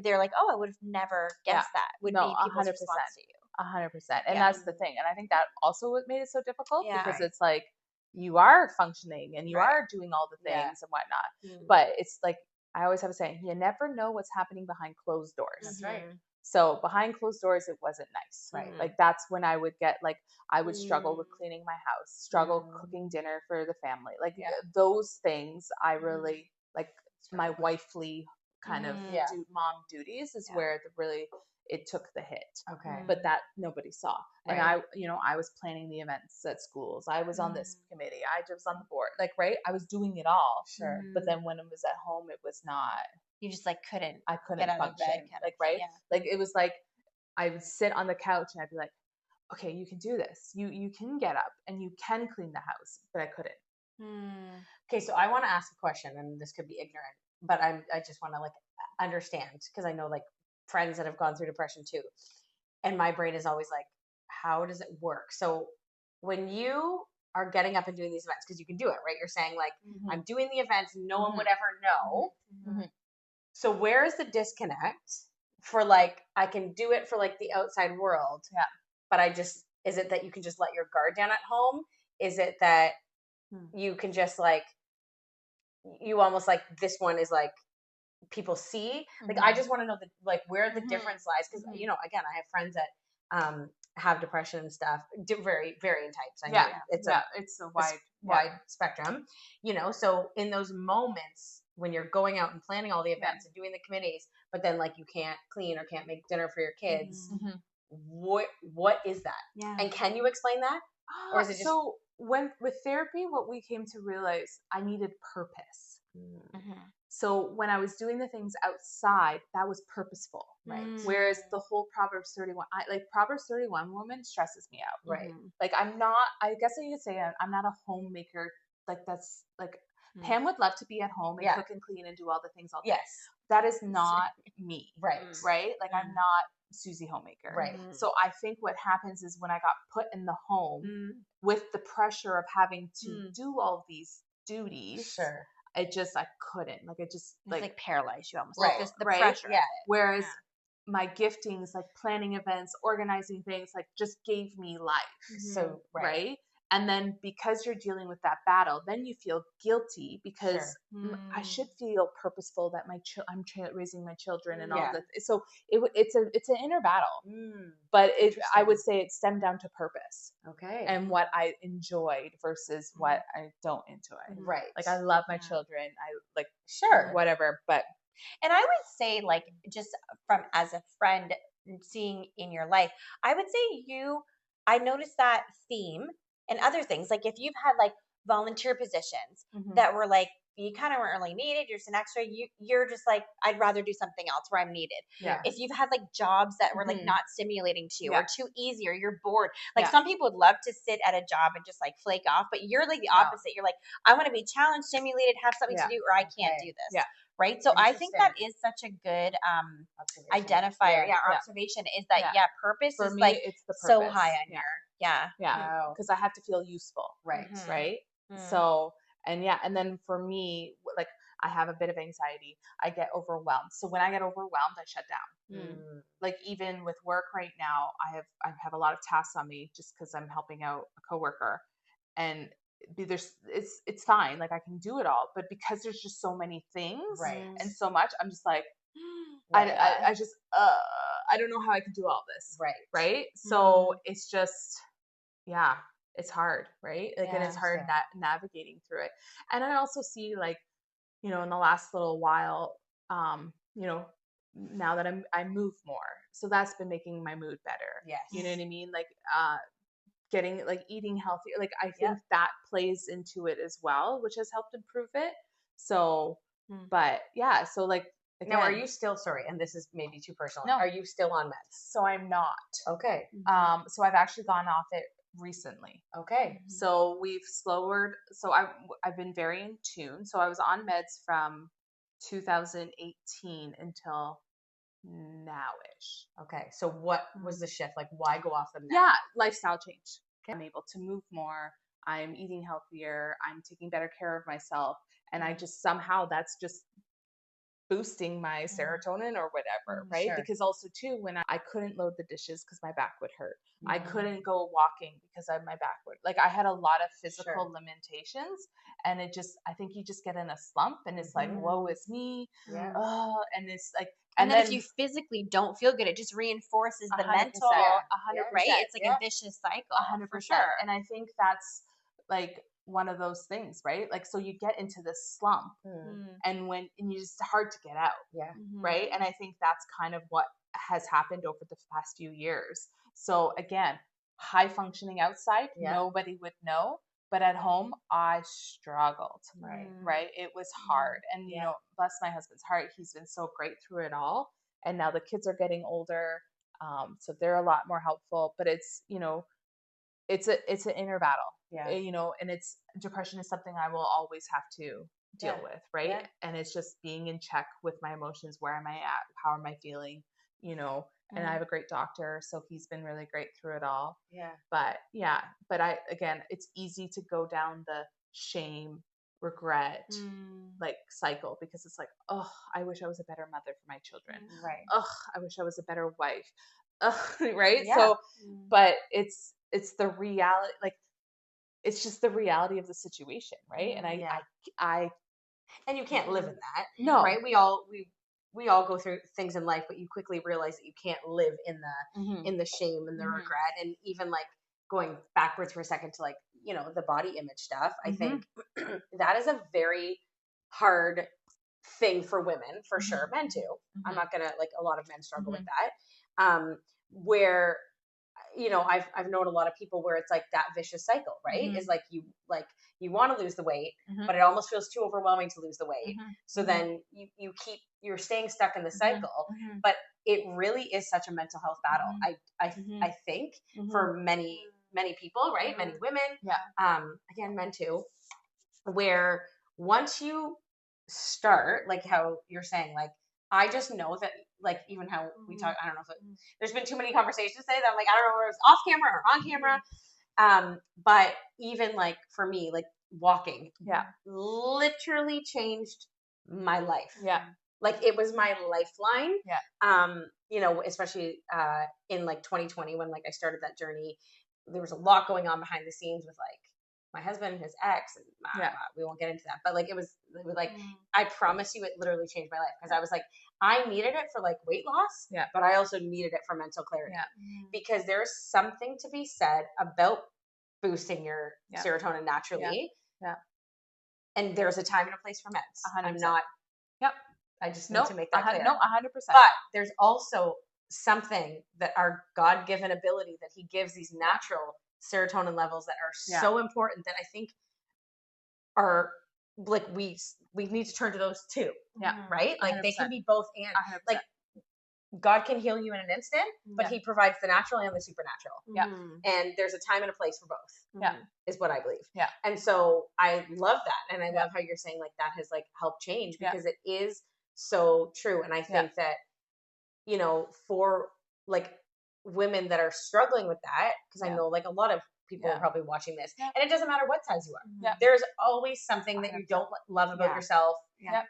they're like, oh, I would have never guessed that, would be people's 100%. response to you. 100%. And that's the thing. And I think that also what made it so difficult because Yeah. it's like you are functioning and you are doing all the things and whatnot. But it's like, I always have a saying, you never know what's happening behind closed doors. That's right. So behind closed doors, it wasn't nice. Right. Like that's when I would get like, I would struggle with cleaning my house, struggle cooking dinner for the family. Like those things I really like my wifely kind of mom duties is where it took the hit. Okay. But that nobody saw. And Right. I was planning the events at schools. I was on this committee. I was on the board. Like, right. I was doing it all. Sure. But then when it was at home, it was not. You just like couldn't. I couldn't get out of function. bed, kind Like, of, right. yeah. Like it was like I would sit on the couch and I'd be like, okay, you can do this. You can get up and you can clean the house, but I couldn't. Okay, so I want to ask a question, and this could be ignorant, but I just want to like understand, because I know like friends that have gone through depression too, and my brain is always like, how does it work? So when you are getting up and doing these events, because you can do it, right? You're saying like, Mhm. I'm doing the events, no one Mhm. would ever know. Mhm. So where is the disconnect for like, I can do it for like the outside world, Yeah. but is it that you can just let your guard down at home? Is it that you can just like, you almost like, this one is like, people see? Like, I just want to know like where the difference lies. Because, you know, again, I have friends that have depression and stuff, very varying types. I know it's a wide wide spectrum, you know. So in those moments when you're going out and planning all the events and doing the committees, but then like you can't clean or can't make dinner for your kids, what is that? Yeah. And can you explain that? Or is it just so when with therapy, what we came to realize, I needed purpose. So when I was doing the things outside, that was purposeful. Right. Whereas the whole Proverbs 31, Proverbs 31 woman stresses me out. Right. Like I guess you could say I'm not a homemaker. Like that's like Pam would love to be at home and cook and clean and do all the things all day. Yes. That is not me. Right. Right? Like I'm not Susie Homemaker. Right. So I think what happens is when I got put in the home with the pressure of having to do all these duties, Sure. I couldn't. Like it just like paralyzed you almost. Right. Like the Right? pressure. Yeah. Whereas my giftings, like planning events, organizing things, like just gave me life. So Right. And then because you're dealing with that battle, then you feel guilty because I should feel purposeful that I'm raising my children and all that. So it's an inner battle, but I would say it stemmed down to purpose. Okay. And what I enjoyed versus what I don't enjoy. Right. Like I love my children. I like whatever, but and I would say like just from as a friend seeing in your life, I would say I noticed that theme and other things. Like if you've had like volunteer positions that were like you kind of weren't really needed, you're just an extra, you're just like, I'd rather do something else where I'm needed. Yeah. If you've had like jobs that were like not stimulating to you or too easy or you're bored, like Yeah. some people would love to sit at a job and just like flake off, but you're like the opposite. You're like, I want to be challenged, stimulated, have something to do, or I can't do this. Yeah. Right. So I think that is such a good identifier. Yeah. Observation is that, purpose for is me, like it's the so purpose. high on Yeah. Wow. Because I have to feel useful. Right. Right. So, and then for me, like I have a bit of anxiety. I get overwhelmed. So when I get overwhelmed, I shut down. Like even with work right now, I have a lot of tasks on me just because I'm helping out a coworker, and it's fine. Like I can do it all, but because there's just so many things and so much, I'm just like, I just I don't know how I can do all this. Right. So it's just it's hard, right? Like and it's hard navigating through it. And I also see like, in the last little while, now that I move more, so that's been making my mood better. Yes. You know what I mean? Like getting like eating healthy. Like I think that plays into it as well, which has helped improve it. So, but so like again, now, are you still and this is maybe too personal? No. Are you still on meds? So I'm not. Okay. So I've actually gone off it recently. Okay. So we've slowered. So I've been very in tune. So I was on meds from 2018 until now-ish. Okay. So what was the shift? Like, why go off them now? Yeah, lifestyle change. Okay. I'm able to move more. I'm eating healthier. I'm taking better care of myself. And I just somehow that's just boosting my serotonin or whatever, right? Sure. Because also too, when I couldn't load the dishes because my back would hurt. I couldn't go walking because my back would, like I had a lot of physical limitations, and I think you just get in a slump and it's like, woe is me. Yeah. Oh, and it's like, and then if you physically don't feel good, it just reinforces the 100%, mental, 100%, right? It's like a vicious cycle. 100%. For sure. And I think that's like one of those things, right? Like, so you get into this slump and it's hard to get out. Yeah. Right. And I think that's kind of what has happened over the past few years. So again, high functioning outside, nobody would know, but at home I struggled. Right. It was hard. And, bless my husband's heart, he's been so great through it all. And now the kids are getting older. So they're a lot more helpful, but it's, it's an inner battle. And depression is something I will always have to deal with, right? Yeah. And it's just being in check with my emotions. Where am I at? How am I feeling? and I have a great doctor, so he's been really great through it all. Yeah. But again, it's easy to go down the shame, regret, like cycle, because it's like, oh, I wish I was a better mother for my children. Right. Oh, I wish I was a better wife. Right. Yeah. So, but it's the reality, like, it's just the reality of the situation, right? And I and you can't live in that. no, Right? We all go through things in life, but you quickly realize that you can't live in the shame and the regret, and even like going backwards for a second to like, the body image stuff. I think that is a very hard thing for women, for sure. Men too. I'm not gonna, like, a lot of men struggle with that. Where I've known a lot of people where it's like that vicious cycle, right? Is like you want to lose the weight, but it almost feels too overwhelming to lose the weight. So then you're staying stuck in the cycle. But it really is such a mental health battle. I think for many people, right? Many women, again, men too, where once you start, like how you're saying, like, I just know that, like, even how we talk, I don't know if there's been too many conversations today that I'm like, I don't know whether it's off camera or on camera. But even like for me, like walking, literally changed my life. Yeah. Like it was my lifeline. Yeah. Especially in like 2020 when like I started that journey, there was a lot going on behind the scenes with like my husband, his ex, and we won't get into that. But like it was like, I promise you, it literally changed my life, because I was like, I needed it for like weight loss, but I also needed it for mental clarity, because there's something to be said about boosting your serotonin naturally. And there's a time and a place for meds. 100%. I'm not. Yep. I just need to make that clear. No, 100%. But there's also something that our God-given ability that He gives, these natural serotonin levels that are so important, that I think are like we need to turn to those too. Right? Like 100%. They can be both and 100%. Like God can heal you in an instant, but He provides the natural and the supernatural. And there's a time and a place for both. Is what I believe. And so I love that, and I love how you're saying like that has like helped change, because it is so true. And I think that for like women that are struggling with that, because I know like a lot of people are probably watching this, and it doesn't matter what size you are. There's always something that you don't love about yourself,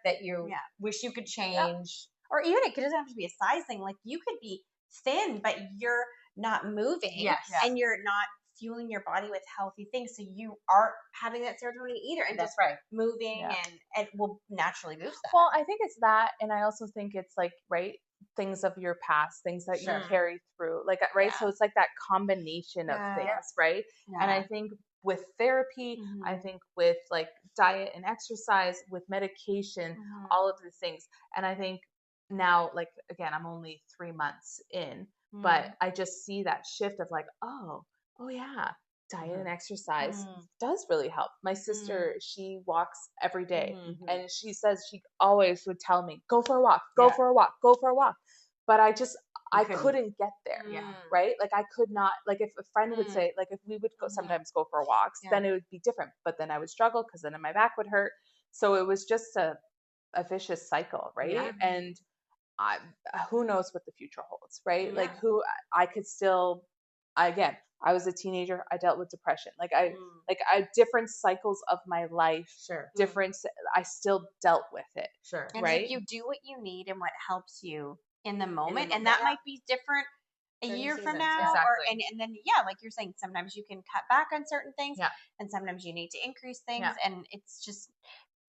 that you wish you could change. Or even it doesn't have to be a size thing. Like you could be thin, but you're not moving, and you're not fueling your body with healthy things, so you aren't having that serotonin either, and That's just moving, and it will naturally boost that. Well, I think it's that, and I also think it's like things of your past, things that you carry through, like so it's like that combination of things, right? And I think with therapy, I think with like diet and exercise, with medication, all of the things, and I think now, like, again, I'm only 3 months in, but I just see that shift of like, oh yeah, diet and exercise does really help. My sister, she walks every day, and she says she always would tell me, go for a walk, go for a walk, go for a walk. But I couldn't get there, right? Like I could not, like if a friend would say, like if we would sometimes go for walks, then it would be different. But then I would struggle because then my back would hurt. So it was just a vicious cycle, right? And who knows what the future holds, right? Like I could still, again, I was a teenager. I dealt with depression. Like I different cycles of my life, different, I still dealt with it. And right? if you do what you need and what helps you in the moment, and that might be different a year from now, or and then like you're saying, sometimes you can cut back on certain things, and sometimes you need to increase things, and it's just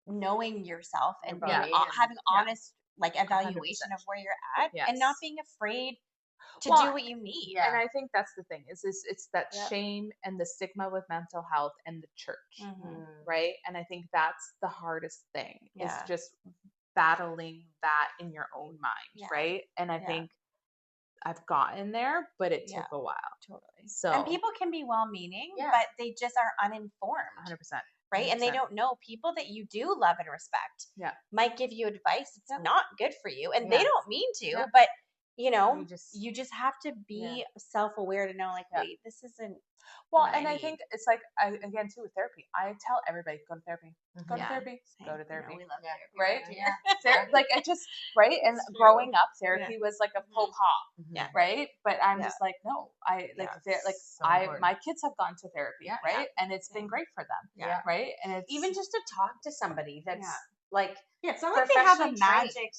knowing yourself and having honest like evaluation 100%. of where you're at, and not being afraid to do what you need. And I think that's the thing is it's that shame and the stigma with mental health and the church, right? And I think that's the hardest thing is just battling that in your own mind, right? And I think I've gotten there, but it took a while. Totally. So, and people can be well-meaning, but they just are uninformed. 100%. Right? 100%. And they don't know people that you do love and respect might give you advice that's not good for you, and they don't mean to, but you know, You you just have to be self-aware to know, like, wait, this isn't well, what and I I need. think it's like, again, too, with therapy, I tell everybody, go to therapy, go to Yeah. therapy, go to You know, therapy. we love therapy, Right? Yeah. Like, I just, right? And It's true. growing up, therapy was like a faux pas, Yeah. right? But I'm Yeah. just like, no, I like, so important. my kids have gone to therapy, right? And it's been great for them, Yeah. right? And it's Even just to talk to somebody that's like, it's not like they have a professionally magic trained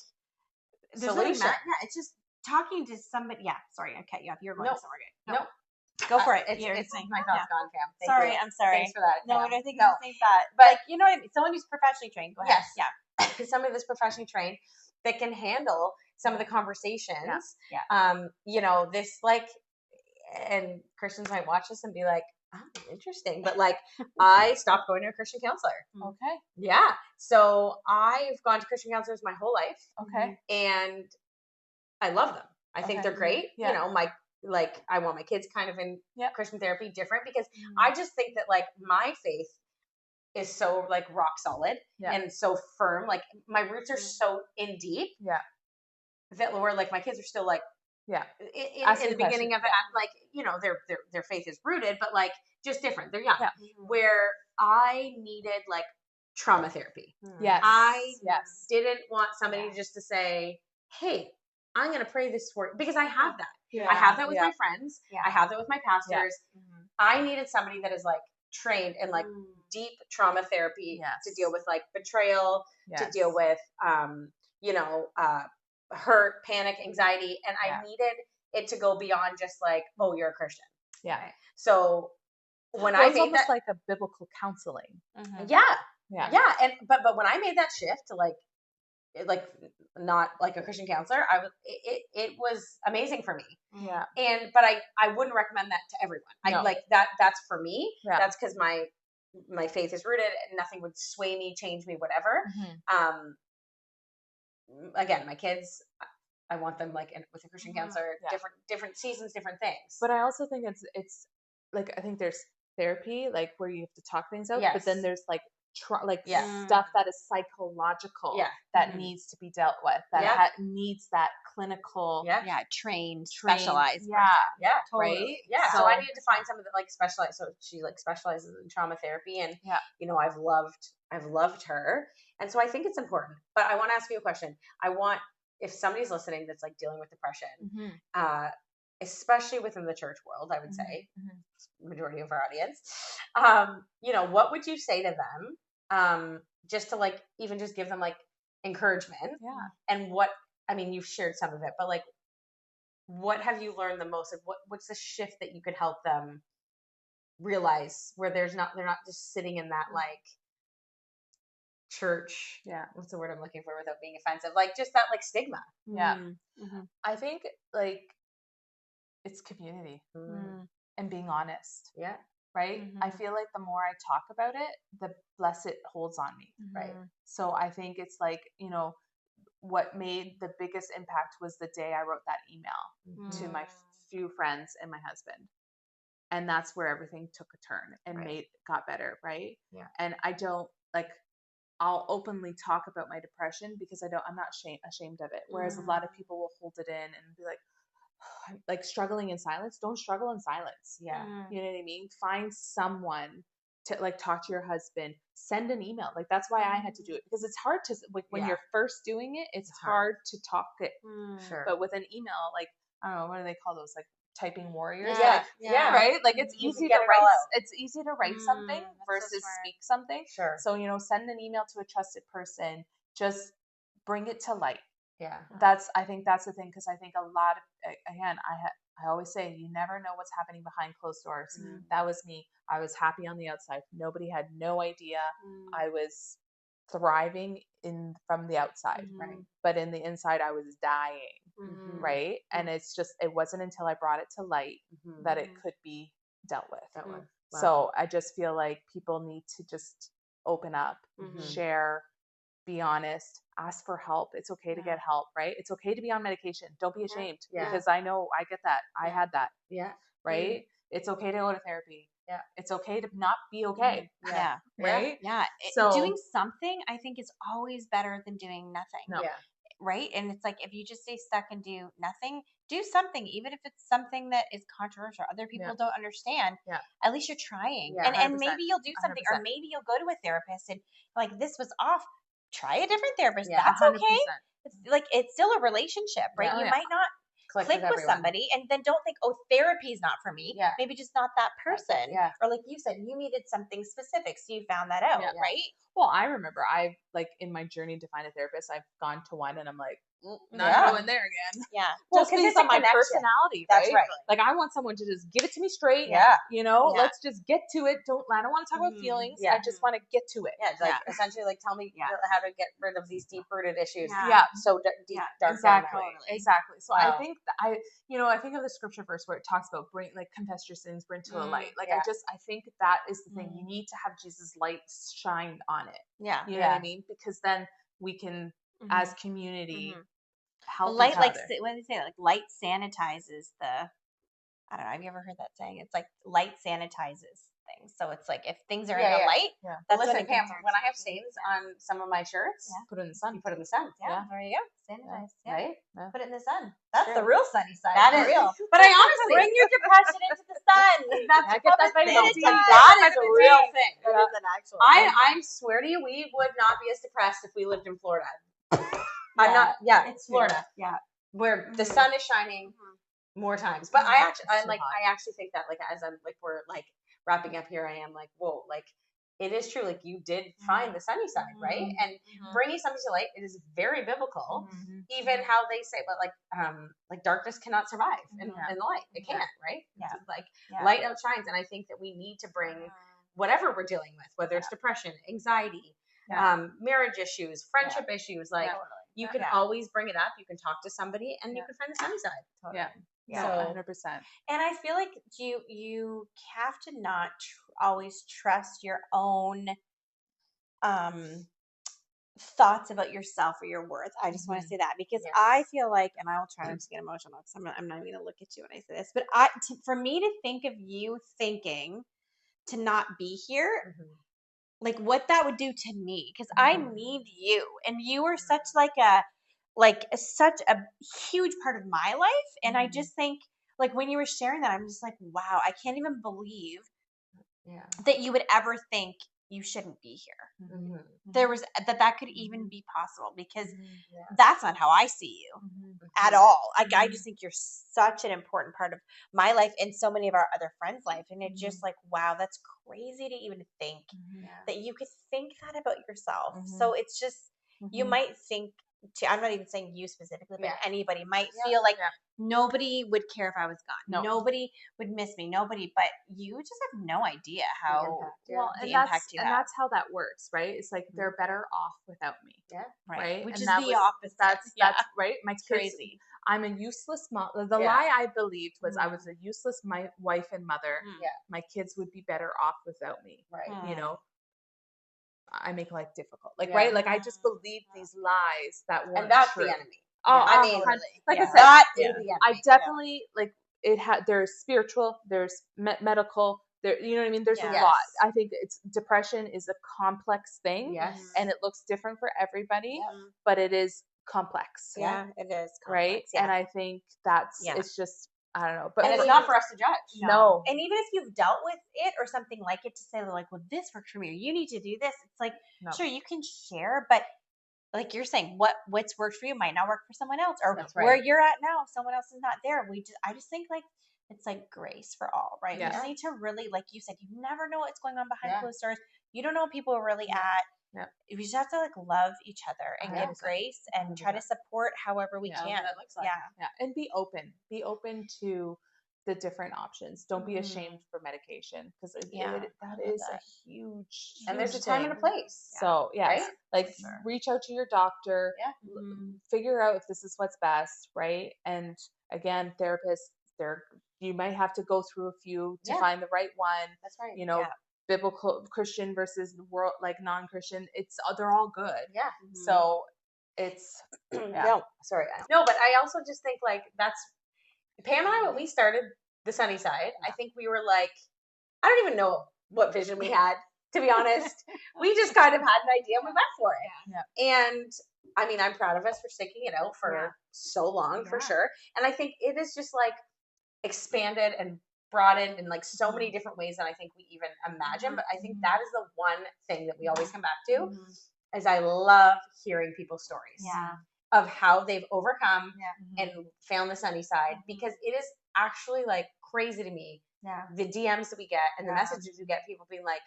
solution. solution. It's just talking to somebody. Yeah, sorry, I cut you off. You're going somewhere good. No. Go for it. It's saying, my thoughts gone, Cam. Thank sorry, you. I'm sorry. Thanks for that. No, Cam. I don't think it's the same thought. But Like, you know what I mean? Someone who's professionally trained. Go ahead. Yes. Yeah. Somebody that's professionally trained that can handle some of the conversations. Yeah. You know, this like, and Christians might watch this and be like, oh, interesting. But like, I stopped going to a Christian counselor. Okay. Yeah. So I've gone to Christian counselors my whole life. Okay. And I love them. I think they're great. Yeah. You know, I want my kids kind of in Christian therapy different because I just think that like my faith is so like rock solid and so firm. Like my roots are so in deep. Yeah. That where like my kids are still like in the beginning of it, like, you know, their faith is rooted, but like just different. They're young. Yeah. Where I needed like trauma therapy. Yes. I didn't want somebody just to say, hey, I'm going to pray this for you, because I have that. Yeah. I have that with my friends. Yeah. I have that with my pastors. Yeah. I needed somebody that is like trained in like deep trauma therapy to deal with like betrayal, to deal with, you know, hurt, panic, anxiety. And I needed it to go beyond just like, oh, you're a Christian. Yeah. Right? So when I it's made almost that, like a biblical counseling. Yeah. And, but when I made that shift to like not like a Christian counselor, it was amazing for me. Yeah. But I wouldn't recommend that to everyone. I like that's for me. Yeah. That's because my faith is rooted and nothing would sway me, change me, whatever. Again, my kids, I want them like with a Christian counselor, different seasons, different things. But I also think it's like, I think there's therapy, like where you have to talk things out, but then there's like stuff that is psychological that needs to be dealt with, that needs that clinical trained specialized totally. Right, so I needed to find someone that like specialized, so she like specializes in trauma therapy, and you know, I've loved her, and so I think it's important. But I want to ask you a question. If somebody's listening that's like dealing with depression, especially within the church world, I would say majority of our audience, you know, what would you say to them, just to like even just give them like encouragement? And what, I mean, you've shared some of it, but like, what have you learned the most? Of what's the shift that you could help them realize, where they're not just sitting in that like church, what's the word I'm looking for without being offensive, like just that like stigma? I think like it's community and being honest. Right. I feel like the more I talk about it, the less it holds on me. Right. So I think it's like, you know, what made the biggest impact was the day I wrote that email to my few friends and my husband. And that's where everything took a turn and got better. Right. Yeah. And I don't like, I'll openly talk about my depression because I'm not ashamed of it. Whereas a lot of people will hold it in and be like struggling in silence. Don't struggle in silence. Yeah. You know what I mean? Find someone to like talk to your husband, send an email. Like that's why I had to do it, because it's hard to like when you're first doing it, it's hard to talk it. Sure. But with an email, like, I don't know, what do they call those? Like typing warriors. Right. Like it's easy to write. It's easy to write something versus speak something. Sure. So, you know, send an email to a trusted person. Just bring it to light. Yeah. I think that's the thing. Because I think a lot of, again, I always say, you never know what's happening behind closed doors. That was me. I was happy on the outside. Nobody had no idea. I was thriving from the outside. Right. But in the inside, I was dying. Right. And it wasn't until I brought it to light that it could be dealt with. Wow. So I just feel like people need to just open up, share, be honest, ask for help. It's okay to get help, right? It's okay to be on medication. Don't be ashamed, because I know I get that. I had that. Yeah. Right. It's okay to go to therapy. Yeah. It's okay to not be okay. Yeah. Right. Yeah. So doing something, I think, is always better than doing nothing. No. Yeah. right? And it's like, if you just stay stuck and do nothing, do something, even if it's something that is controversial, other people don't understand. At least you're trying. Yeah, and maybe you'll do something, or 100%. maybe you'll go to a therapist and like, this was off. Try a different therapist. Yeah, That's 100%. okay. It's like, it's still a relationship, right? Yeah. You Oh, yeah. might not click with everyone. somebody, and then don't think, oh, therapy is not for me. Yeah. Maybe just not that person. Yeah. Or like you said, you needed something specific, so you found that out, right? Well, I remember I've like in my journey to find a therapist, I've gone to one and I'm like, not Yeah. going there again. Yeah. Well, Just 'cause based it's a on my connection. personality, That's right. Like I want someone to just give it to me straight. Yeah. You know, Yeah. let's just get to it. I don't want to talk about feelings. Yeah. I just want to get to it. Yeah, like essentially, like tell me how to get rid of these deep-rooted issues. Yeah. So deep, dark. Exactly. Down that way. Exactly. So Wow. I think that I think of the scripture verse where it talks about confess your sins, bring to a light. Like I think that is the thing. You need to have Jesus' light shine on it. Yeah. You know what I mean? Because then we can, as community, help Light, each like, other. what do they say? Like, light sanitizes the. I don't know. Have you ever heard that saying? It's like light sanitizes things. So it's like, if things are in the light, Well, that's listen, when it Pam, concerns when I you. have stains on some of my shirts, Put it in the sun. you put it in the sun. Yeah, there you go. Sanitize. Yeah. Right? Yeah. Put it in the sun. That's True. the real sunny side. That for is real. But I honestly, Bring your depression into the sun. That's Yeah, get that vitamin D. that is a real thing. That is an actual. I swear to you, we would not be as depressed if we lived in Florida. I'm not. Yeah, it's Florida. Yeah. Where the sun is shining more times. But I actually think that, like, as I'm like, we're like wrapping up here, I am like, whoa, like it is true. Like, you did find the sunny side, right? And bringing something to light, it is very biblical. Even how they say, but like darkness cannot survive in the light. It can't, right? Yeah. It's like light outshines, and I think that we need to bring whatever we're dealing with, whether it's depression, anxiety, marriage issues, friendship issues, like. You can always bring it up. You can talk to somebody, and you can find the sunny side. Yeah. Yeah. So 100%. And I feel like you have to not always trust your own thoughts about yourself or your worth. I just want to say that, because I feel like, and I will try not to get emotional, because I'm not even going to look at you when I say this, but for me to think of you thinking to not be here, like what that would do to me, because I need you, and you are such such a huge part of my life. And I just think, like, when you were sharing that, I'm just like, wow, I can't even believe that you would ever think you shouldn't be here. There was that could even be possible, because that's not how I see you at all. I just think you're such an important part of my life and so many of our other friends' life. And it's just like, wow, that's crazy to even think that you could think that about yourself. So it's just, you might think, I'm not even saying you specifically, but anybody might feel like nobody would care if I was gone. Nobody would miss me. Nobody, but you just have no idea how the impact you have. And that's how that works, right? It's like they're better off without me. Yeah. Right. Which and is that the opposite. That's right. My kids, crazy. I'm a useless mom. The lie I believed was I was a useless wife and mother. My kids would be better off without me. Right. You know, I make life difficult. Like, right? Like, I just believed these lies that weren't And that's true. the enemy. Oh, I mean, like I said, that is the enemy. I definitely like it. There's spiritual, there's medical. There, you know what I mean? There's a lot. I think depression is a complex thing, and it looks different for everybody, but it is complex. Yeah, it is complex, right. And I think that's it's just, I don't know, but and it's not for us to judge. No. And even if you've dealt with it or something like it, to say like, well, this worked for me, or you need to do this. It's like, sure, you can share, but like you're saying, what's worked for you might not work for someone else, or where you're at now, someone else is not there. I just think like it's like grace for all, right? We just need to really, like you said, you never know what's going on behind closed doors. You don't know what people are really at. Yeah. We just have to like love each other and give grace and try to support however we can. That looks like. Yeah. And be open. Be open to the different options. Don't be ashamed for medication, because that is a huge and there's a time and a place. So reach out to your doctor. Figure out if this is what's best, right? And again, therapists, you might have to go through a few to find the right one. That's right. You know, biblical Christian versus world like non-Christian. They're all good. Yeah. So it's no, sorry. No, but I also just think like that's Pam and I, when we started the sunny side, I think we were like, I don't even know what vision we had, to be honest. We just kind of had an idea and we went for it. Yeah. And I mean, I'm proud of us for sticking it out for so long, for sure. And I think it is just like expanded and broadened in like so many different ways than I think we even imagine. But I think that is the one thing that we always come back to is I love hearing people's stories of how they've overcome and found the sunny side, because it is actually like crazy to me. The DMs that we get and the messages we get, people being like,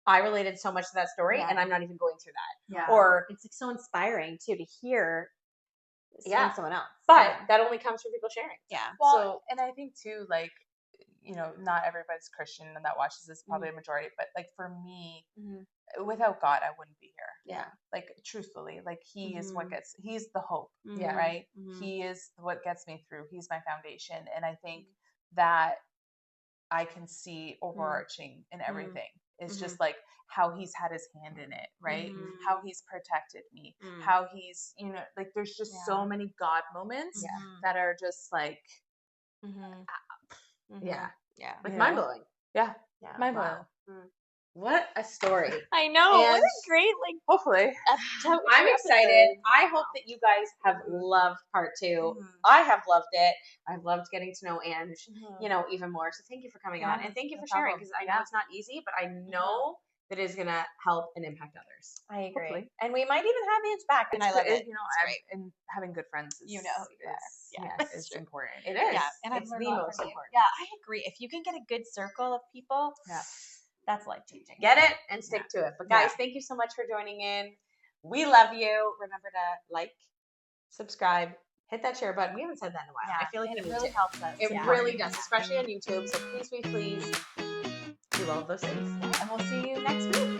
I related so much to that story and I'm not even going through that. Or it's like so inspiring too to hear someone else. But that only comes from people sharing. Well, and I think too, like, you know, not everybody's Christian and that watches this, probably a majority, but like for me, without God, I wouldn't be here. Like truthfully, like he is what he's the hope, right? He is what gets me through. He's my foundation. And I think that I can see overarching in everything. It's just like how he's had his hand in it, right? How he's protected me, how he's, you know, like there's just so many God moments that are just like, like mind blowing. Mind blowing. Wow. What a story. I know. And what a great, like, hopefully. I'm excited. I hope that you guys have loved part 2. I have loved it. I've loved getting to know Ange, you know, even more. So thank you for coming on, and thank you for sharing, because I know it's not easy, but I know that is going to help and impact others. I agree. Hopefully. And we might even have Ange back, and I love it. You know, and having good friends is, is important. It is. Yeah, and it's the most important. Yeah, I agree. If you can get a good circle of people, that's life changing. Get it and stick to it. But guys, thank you so much for joining in. We love you. Remember to like, subscribe, hit that share button. We haven't said that in a while. I feel like it really helps us. It really does, especially on YouTube. So please do all of those things. And we'll see you next week.